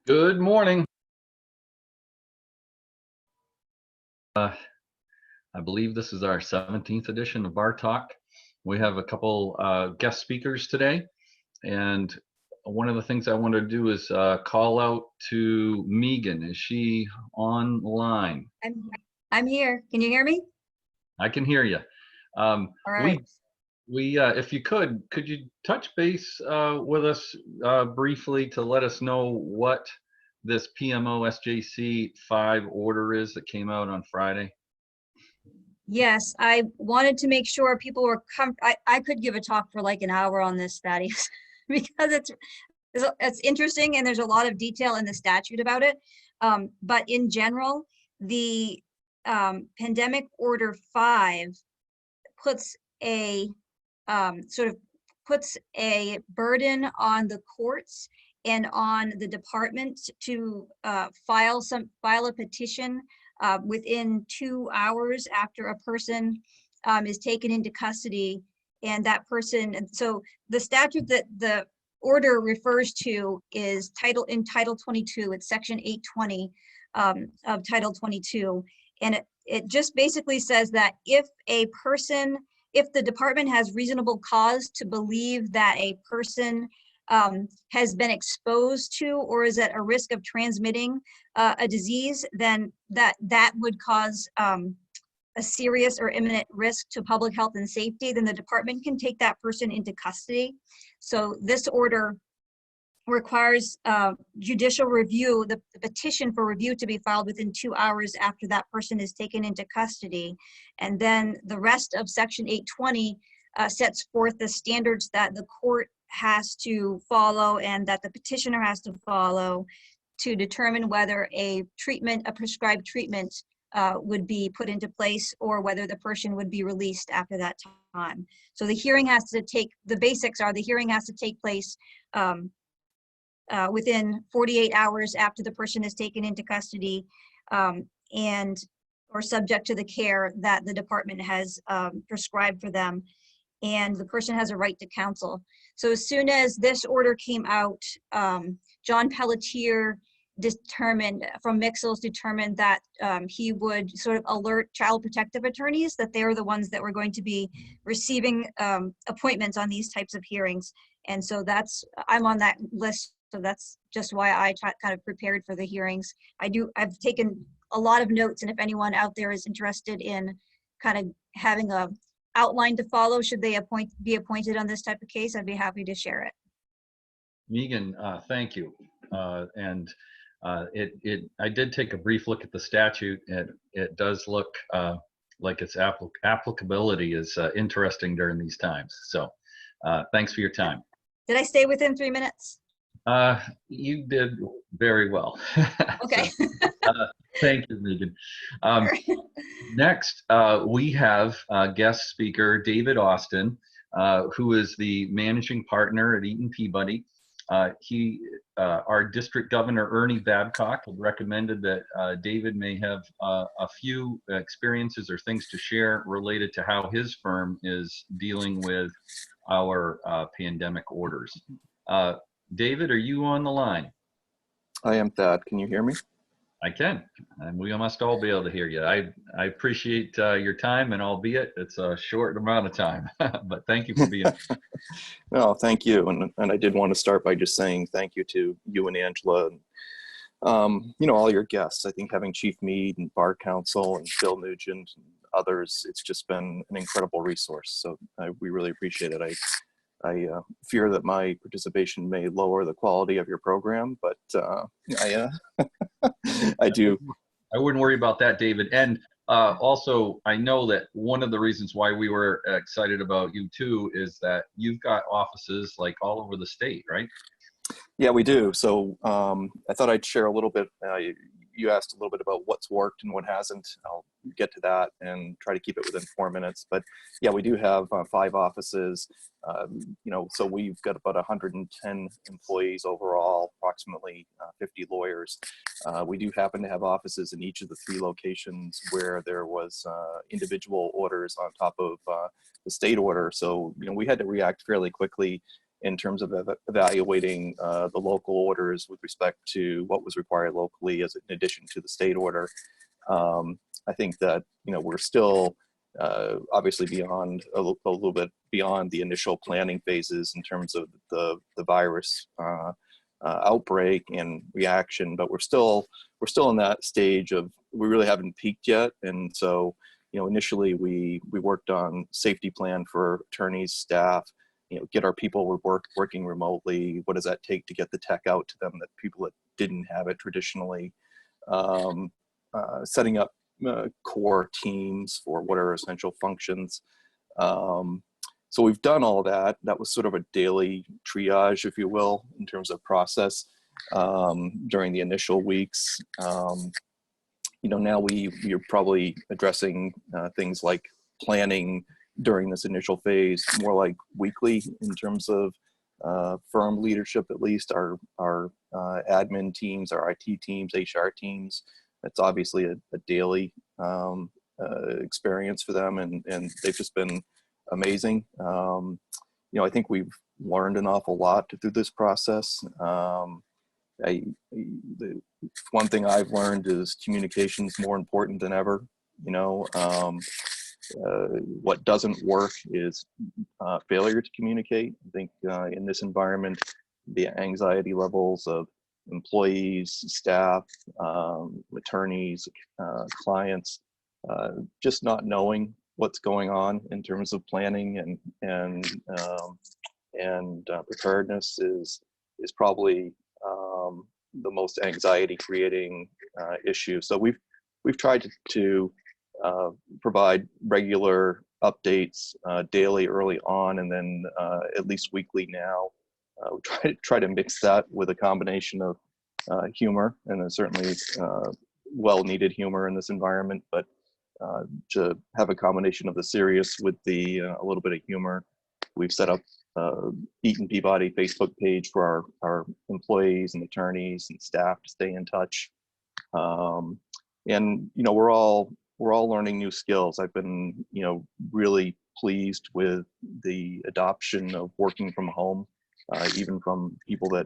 Good morning. I believe this is our 17th edition of Bar Talk. We have a couple guest speakers today, and one of the things I want to do is call out to Megan. Is she online? I'm here. Can you hear me? I can hear you. All right. We if you could you touch base with us briefly to let us know what this PMO SJC 5 order is that came out on Friday? Yes, I wanted to make sure people were I could give a talk for like an hour on this, Thaddeus, because it's interesting and there's a lot of detail in the statute about it. But in general, the Pandemic Order 5 puts a puts a burden on the courts and on the department to file a petition within 2 hours after a person is taken into custody, and that person. And so the statute that the order refers to is Title 22. It's Section 820 of Title 22, and it just basically says that if the department has reasonable cause to believe that a person has been exposed to or is at a risk of transmitting a disease, then that would cause a serious or imminent risk to public health and safety, then the department can take that person into custody. So this order requires judicial review, the petition for review to be filed within 2 hours after that person is taken into custody. And then the rest of Section 820 sets forth the standards that the court has to follow and that the petitioner has to follow to determine whether a prescribed treatment would be put into place or whether the person would be released after that time. So the hearing has to take place within 48 hours after the person is taken into custody or subject to the care that the department has prescribed for them, and the person has a right to counsel. So as soon as this order came out, John Pelletier from Mixels determined that he would sort of alert child protective attorneys that they are the ones that were going to be receiving appointments on these types of hearings. And so I'm on that list. So that's just why I kind of prepared for the hearings. I've taken a lot of notes, and if anyone out there is interested in kind of having a outline to follow, should they be appointed on this type of case, I'd be happy to share it. Megan, thank you. I did take a brief look at the statute, and it does look like its applicability is interesting during these times. So thanks for your time. Did I stay within 3 minutes? You did very well. Okay. So, thank you, Megan. Next, we have guest speaker David Austin, who is the managing partner at Eaton Peabody. Our district governor, Ernie Babcock, had recommended that David may have a few experiences or things to share related to how his firm is dealing with our pandemic orders. David, are you on the line? I am, Thad. Can you hear me? I can, and we must all be able to hear you. I appreciate your time, and albeit it's a short amount of time, but thank you for being here. No, thank you. And I did want to start by just saying thank you to you and Angela, and all your guests. I think having Chief Mead and Bar Council and Bill Nugent and others, it's just been an incredible resource. So we really appreciate it. I fear that my participation may lower the quality of your program, but I do. I wouldn't worry about that, David. And also, I know that one of the reasons why we were excited about you too is that you've got offices like all over the state, right? Yeah, we do. So I thought I'd share a little bit. You asked a little bit about what's worked and what hasn't. I'll get to that and try to keep it within 4 minutes. But yeah, we do have 5 offices. So we've got about 110 employees overall, approximately 50 lawyers. We do happen to have offices in each of the 3 locations where there was individual orders on top of the state order. So we had to react fairly quickly in terms of evaluating the local orders with respect to what was required locally as in addition to the state order. I think that, you know, we're still obviously beyond a little bit beyond the initial planning phases in terms of the virus outbreak and reaction, but we're still in that stage of, we really haven't peaked yet. And so, you know, initially we worked on safety plan for attorneys, staff, you know, get our people working remotely. What does that take to get the tech out to them, that people that didn't have it traditionally, setting up core teams for what are essential functions. So we've done all that. That was sort of a daily triage, if you will, in terms of process during the initial weeks. You know, now we are probably addressing things like planning during this initial phase, more like weekly in terms of firm leadership, at least our admin teams, our IT teams, HR teams. That's obviously a daily experience for them, and they've just been amazing. You know, I think we've learned an awful lot through this process. The one thing I've learned is communication is more important than ever. You know, what doesn't work is failure to communicate. I think in this environment, the anxiety levels of employees, staff, attorneys, clients, just not knowing what's going on in terms of planning and preparedness is probably the most anxiety creating issue. So we've tried to provide regular updates daily early on, and then at least weekly now. We try to mix that with a combination of humor, and then certainly well-needed humor in this environment, but to have a combination of the serious with the a little bit of humor. We've set up Eaton Peabody Facebook page for our employees and attorneys and staff to stay in touch. And you know, we're all learning new skills. I've been, you know, really pleased with the adoption of working from home, even from people that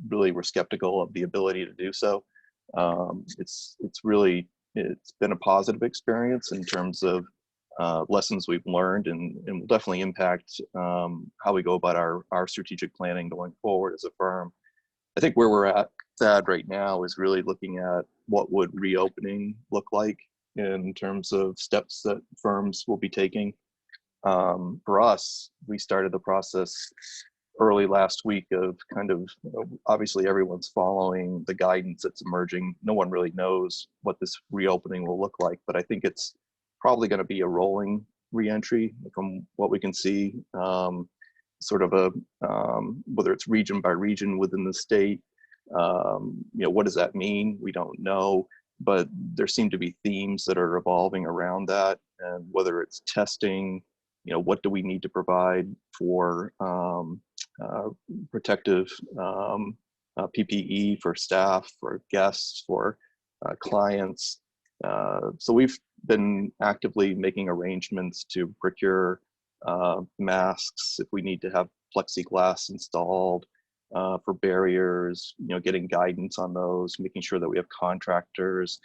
really were skeptical of the ability to do so. It's been a positive experience in terms of lessons we've learned, and will definitely impact how we go about our strategic planning going forward as a firm. I think where we're at right now is really looking at what would reopening look like in terms of steps that firms will be taking. For us, we started the process early last week of kind of, obviously everyone's following the guidance that's emerging. No one really knows what this reopening will look like, but I think it's probably going to be a rolling reentry from what we can see, sort of a, whether it's region by region within the state. You know, what does that mean? We don't know, but there seem to be themes that are evolving around that, and whether it's testing, you know, what do we need to provide for protective PPE for staff, for guests, for clients. So we've been actively making arrangements to procure masks if we need to have plexiglass installed for barriers, you know, getting guidance on those, making sure that we have contractors,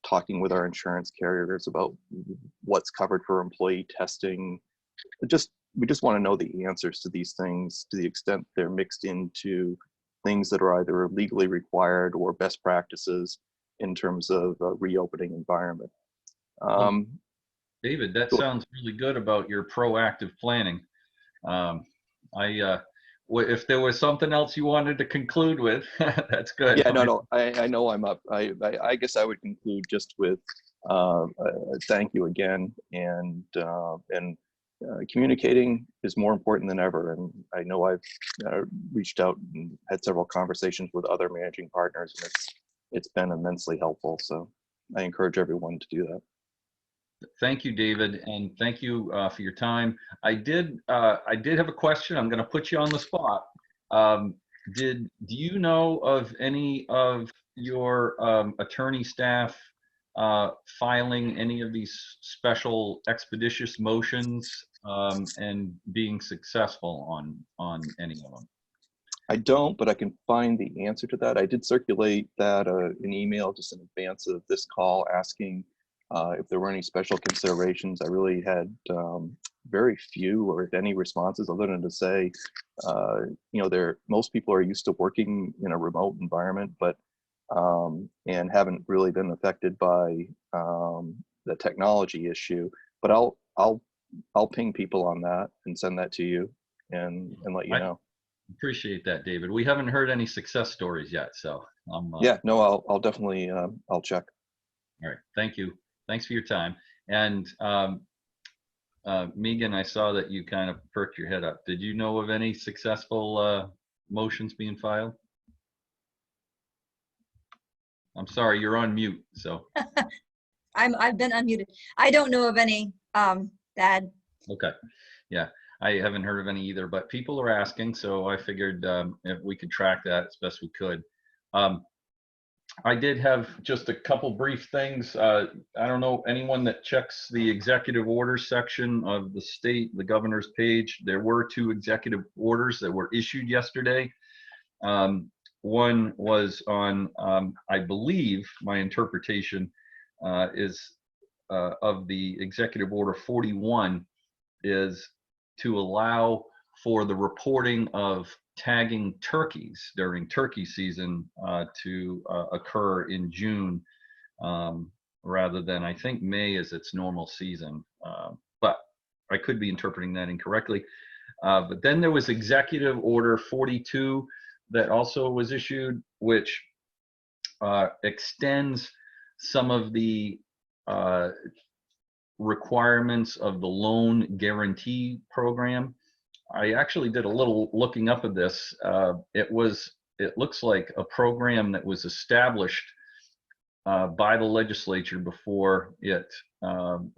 talking with our insurance carriers about what's covered for employee testing. We just want to know the answers to these things to the extent they're mixed into things that are either legally required or best practices in terms of a reopening environment. David, that sounds really good about your proactive planning. If there was something else you wanted to conclude with, that's good. Yeah, no, I know I'm up. I guess I would conclude just with thank you again, and communicating is more important than ever. And I know I've reached out and had several conversations with other managing partners, and it's been immensely helpful. So I encourage everyone to do that. Thank you, David, and thank you for your time. I did have a question. I'm going to put you on the spot. Do you know of any of your attorney staff filing any of these special expeditious motions and being successful on any of them? I don't, but I can find the answer to that. I did circulate that an email just in advance of this call asking if there were any special considerations. I really had very few or if any responses other than to say, most people are used to working in a remote environment, but and haven't really been affected by the technology issue. But I'll ping people on that and send that to you and let you know. Appreciate that, David. We haven't heard any success stories yet, so yeah, no, I'll definitely I'll check. All right, thank you. Thanks for your time. And Megan, I saw that you kind of perked your head up. Did you know of any successful motions being filed? I'm sorry, you're on mute. So I've been unmuted. I don't know of any, Thad. Okay, yeah. I haven't heard of any either, but people are asking, so I figured if we could track that as best we could. I did have just a couple brief things. I don't know, anyone that checks the executive orders section of the state, the governor's page, there were 2 executive orders that were issued yesterday. One was on, I believe, my interpretation is of the executive order 41 is to allow for the reporting of tagging turkeys during turkey season to occur in June rather than, I think, May is its normal season. But I could be interpreting that incorrectly. But then there was Executive Order 42 that also was issued, which extends some of the requirements of the loan guarantee program. I actually did a little looking up of this. It looks like a program that was established by the legislature before it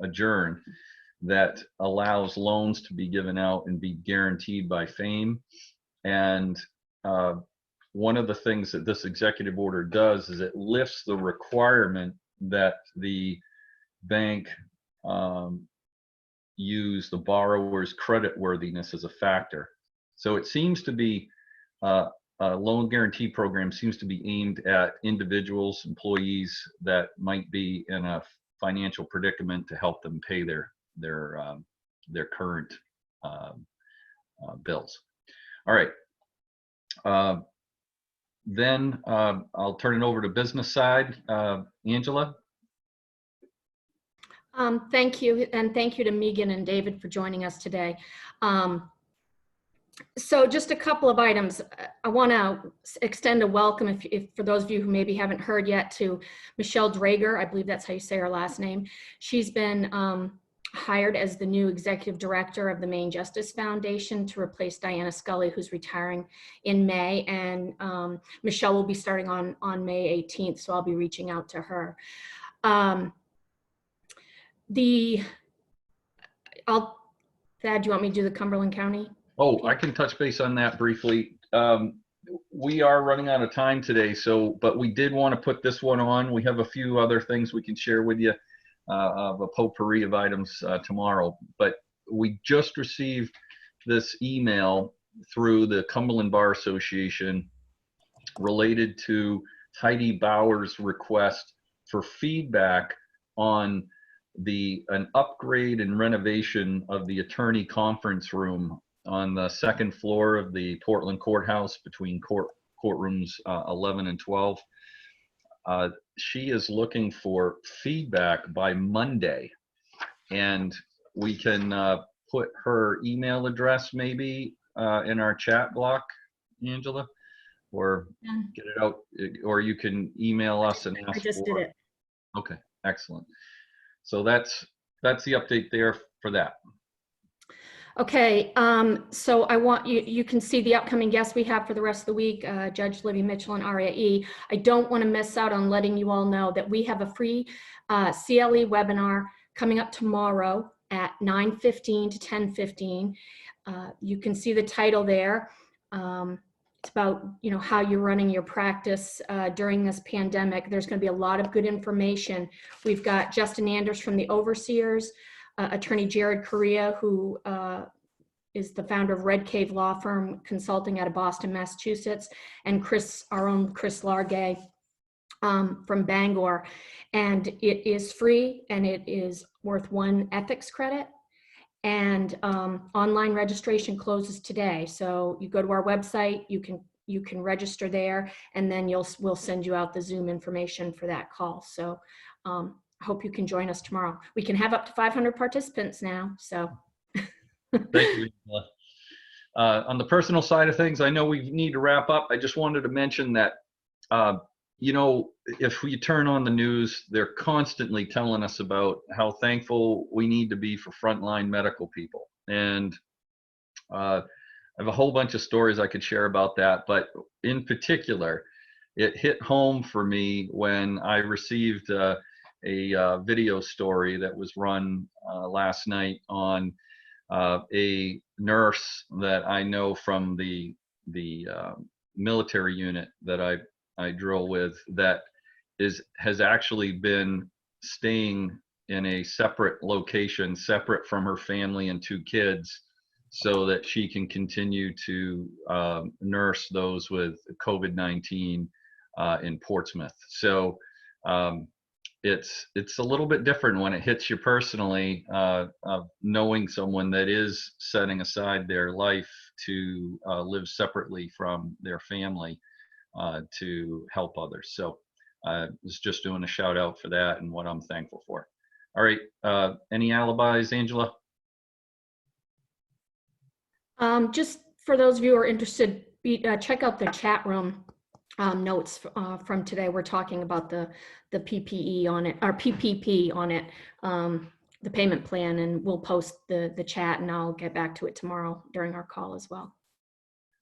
adjourned that allows loans to be given out and be guaranteed by FAME. And one of the things that this executive order does is it lifts the requirement that the bank use the borrower's creditworthiness as a factor. So it seems to be a loan guarantee program seems to be aimed at individuals, employees that might be in a financial predicament to help them pay their current bills. All right. Then I'll turn it over to business side. Angela. Thank you, and thank you to Megan and David for joining us today. So just a couple of items. I want to extend a welcome, if for those of you who maybe haven't heard yet, to Michelle Drager. I believe that's how you say her last name. She's been hired as the new executive director of the Maine Justice Foundation to replace Diana Scully, who's retiring in May. And Michelle will be starting on May 18th, so I'll be reaching out to her. Thad, do you want me to do the Cumberland County? Oh, I can touch base on that briefly. We are running out of time today, but we did want to put this one on. We have a few other things we can share with you of a potpourri of items tomorrow, but we just received this email through the Cumberland Bar Association related to Heidi Bauer's request for feedback on an upgrade and renovation of the attorney conference room on the 2nd floor of the Portland Courthouse between courtrooms 11 and 12. She is looking for feedback by Monday, and we can put her email address maybe in our chat block, Angela, or get it out, or you can email us and ask. I just did it. Okay, excellent. So that's the update there for that. Okay, so I want you can see the upcoming guests we have for the rest of the week, Judge Libby Mitchell and Aria E. I don't want to miss out on letting you all know that we have a free CLE webinar coming up tomorrow at 9:15 to 10:15. You can see the title there. It's about how you're running your practice during this pandemic. There's going to be a lot of good information. We've got Justin Anders from the Overseers, Attorney Jared Correa, who is the founder of Red Cave Law Firm Consulting out of Boston, Massachusetts, and our own Chris Largay from Bangor. And it is free, and it is worth 1 ethics credit. And online registration closes today. So you go to our website, you can register there, and then we'll send you out the Zoom information for that call. So I hope you can join us tomorrow. We can have up to 500 participants now, so. Thank you, Angela. On the personal side of things, I know we need to wrap up. I just wanted to mention that, you know, if we turn on the news, they're constantly telling us about how thankful we need to be for frontline medical people. And I have a whole bunch of stories I could share about that, but in particular, it hit home for me when I received a video story that was run last night on a nurse that I know from the military unit that I drill with, that has actually been staying in a separate location, separate from her family and 2 kids, so that she can continue to nurse those with COVID-19 in Portsmouth. So it's a little bit different when it hits you personally, of knowing someone that is setting aside their life to live separately from their family to help others. So I was just doing a shout out for that and what I'm thankful for. All right, any alibis, Angela? Just for those of you who are interested, check out the chat room notes from today. We're talking about the PPE on it, or PPP on it, the payment plan, and we'll post the chat, and I'll get back to it tomorrow during our call as well.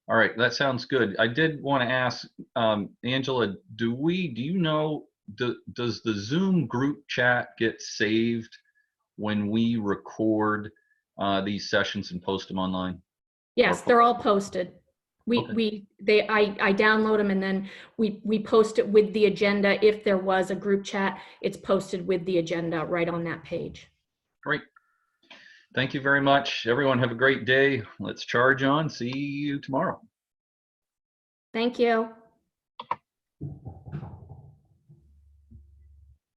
All right, that sounds good. I did want to ask, Angela, do you know, does the Zoom group chat get saved when we record these sessions and post them online? Yes, they're all posted. Okay. I download them, and then we post it with the agenda. If there was a group chat, it's posted with the agenda right on that page. Great. Thank you very much. Everyone have a great day. Let's charge on. See you tomorrow. Thank you.